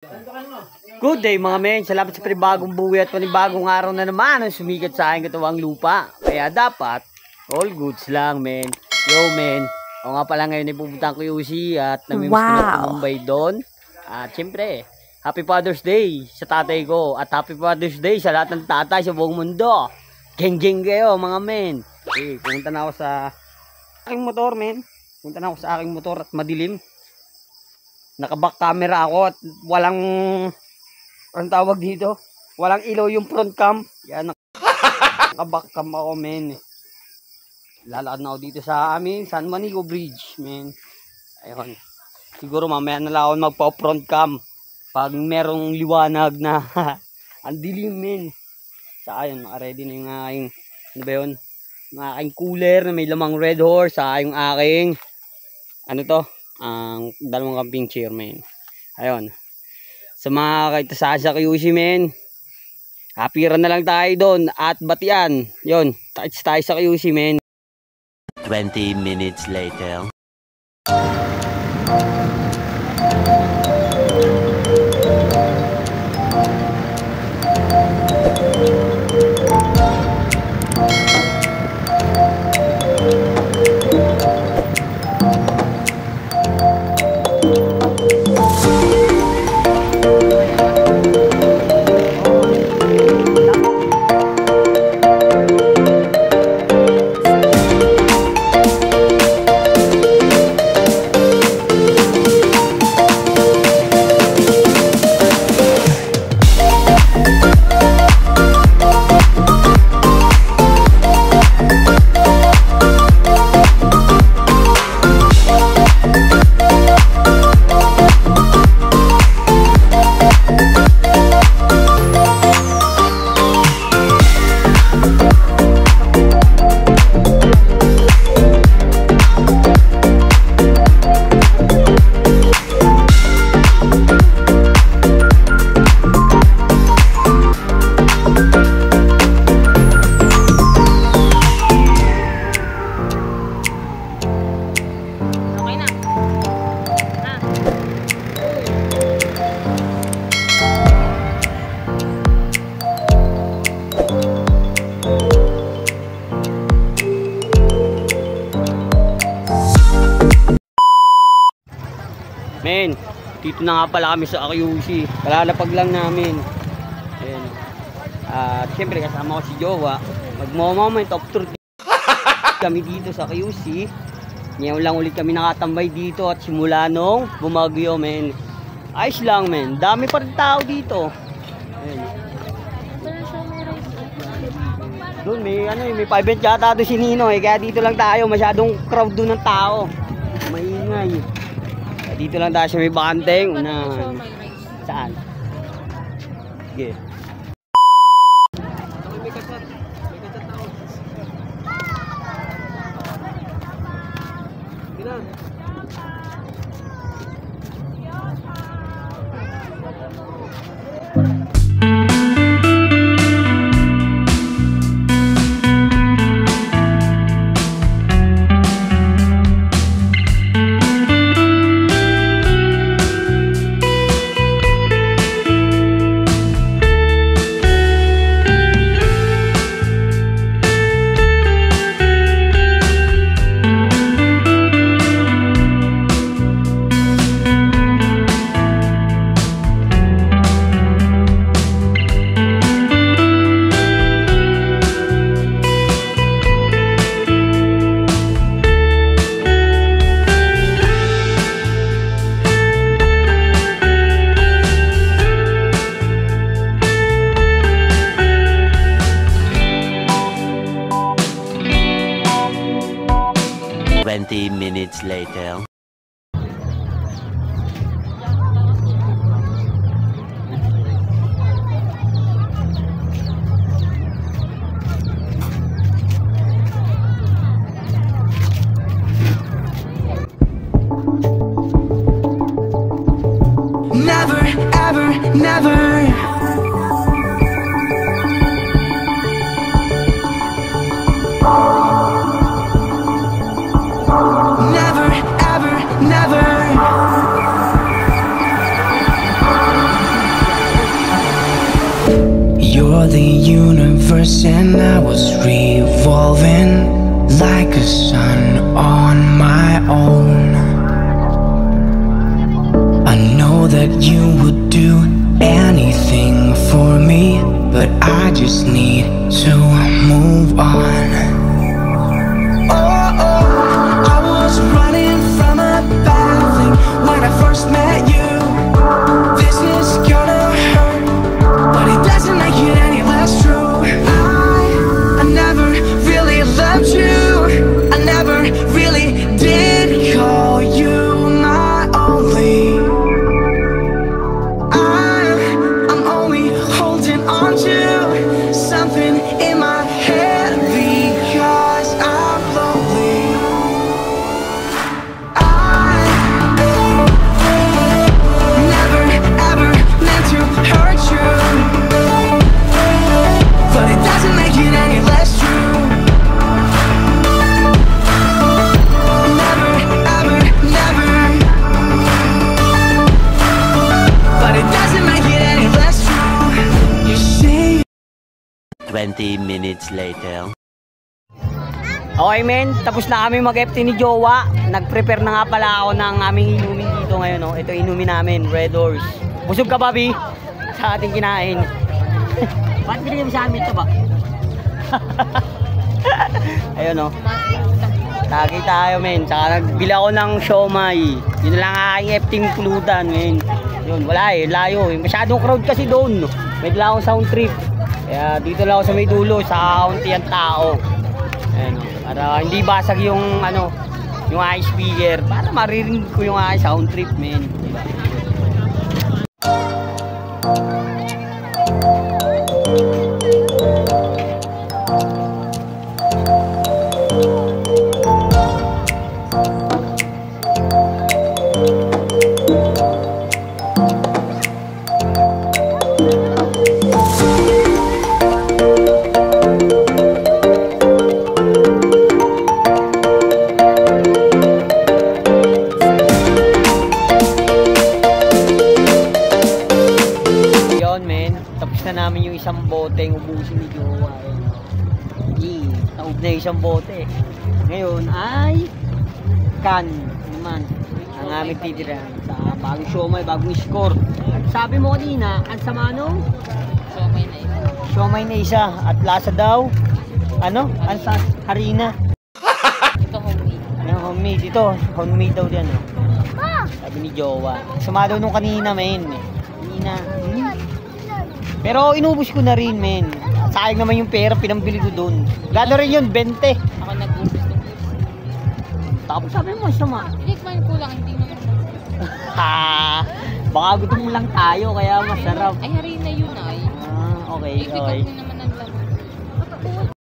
Good day mga men, salamat sa panibagong buwi at panibagong araw na naman ang sumikat sa aking katuwang lupa. Kaya dapat, all goods lang men. Yo men, o nga pala ngayon ay pupunta ko UC at namimiss ko na Mumbai doon. At syempre, Happy Father's Day sa tatay ko at Happy Father's Day sa lahat ng tatay sa buong mundo. Geng-geng kayo mga men. Okay, pumunta na ako sa aking motor men. Pumunta na ako sa aking motor at madilim. Naka-back camera ako at walang, anong tawag dito? Walang ilaw yung front cam. Yan, naka-back cam ako, men. Lalakad na ako dito sa amin, San Manigo Bridge, men. Ayun. Siguro mamaya na lang ako magpa-front cam pag merong liwanag na ang dilim, men. Sa ayun, naka-ready na yung aking, ano ba yun? Yung aking cooler na may lamang Red Horse. Sa yung aking, ano to? Ang dalawang camping chair men. Ayun. Sa mga kaitasasa sa QC men, hapira na lang tayo doon at batian. Yun, touch tayo sa QC men. 20 minutes later. Men, dito na nga pala kami sa QC. Kalalapag lang namin. Ayan. At syempre kasama ko si Jowa. Mag-moment of truth kami dito sa QC. Ngayon lang ulit kami nakatambay dito at simula nung bumagyo men. Ayos lang men. Dami pa rin tao dito. Ayan. Doon may may pa-event yata doon si Nino eh. Kaya dito lang tayo. Masyadong crowd doon ng tao. Maingay. Dito lang tayo sa may banteng. Saan? Sige. Minutes later. Never, ever, never. Never, ever, never. for the universe, and I was revolving like a sun on my own. I know that you would do anything for me, but I just need to move on. Oh, I was running from a bad thing when I first met you. This is gonna hurt, but it doesn't make it any less true. I never really loved you. I never really did call you my only. I'm only holding on to something in my head because I'm lonely. I never ever meant to hurt you, but it doesn't make it any less true. Never ever never, but it doesn't make it any less true. You say 20 minutes later. Okay men, tapos na kami mag-FT ni Jowa. Nag-prepare na nga pala ako ng aming inumin dito ngayon. No? Ito inumin namin, Red Horse. Busog ka ba, Bi? Sa ating kinain. Ba't binigay mo sa amin ito ba? Ayun no. Lagi tayo men. Saka nagbili ako ng siomay. Yun na lang aking FT pulutan men. Yun, wala eh, layo eh. Masyadong crowd kasi doon. May dala akong sound trip. Kaya dito lang ako sa may dulo, sa kaunti ang tao. Ayan, no? Para hindi basag yung ano, yung aking speaker. Para maririnig ko yung aking sound trip, men. Diba? Tapos na namin yung isang bote yung ubusin ni Jowa. Taob na yung isang bote. Ngayon ay can naman ang aming titirahan sa bagong siomay, bagong score. Sabi mo kanina, ang sama nung? Siomay na isa. Siomay na isa. At lasa daw, ano? Ang sa harina. Ito homemade. Ano, homemade. Ito, homemade daw yan. Sabi ni Jowa. Sama daw nung kanina, men. Kanina. Pero inubos ko na rin, men. Sayang naman yung pera, pinambili ko doon. Gano rin yun, 20. Ako nag-ubos ng Tapos sabi mo, sama. Hindi man kulang, hindi naman. Ha, baka gutom lang tayo, kaya masarap. Ay, harina yun ay. Ah, okay, Ibig okay. naman ang laman.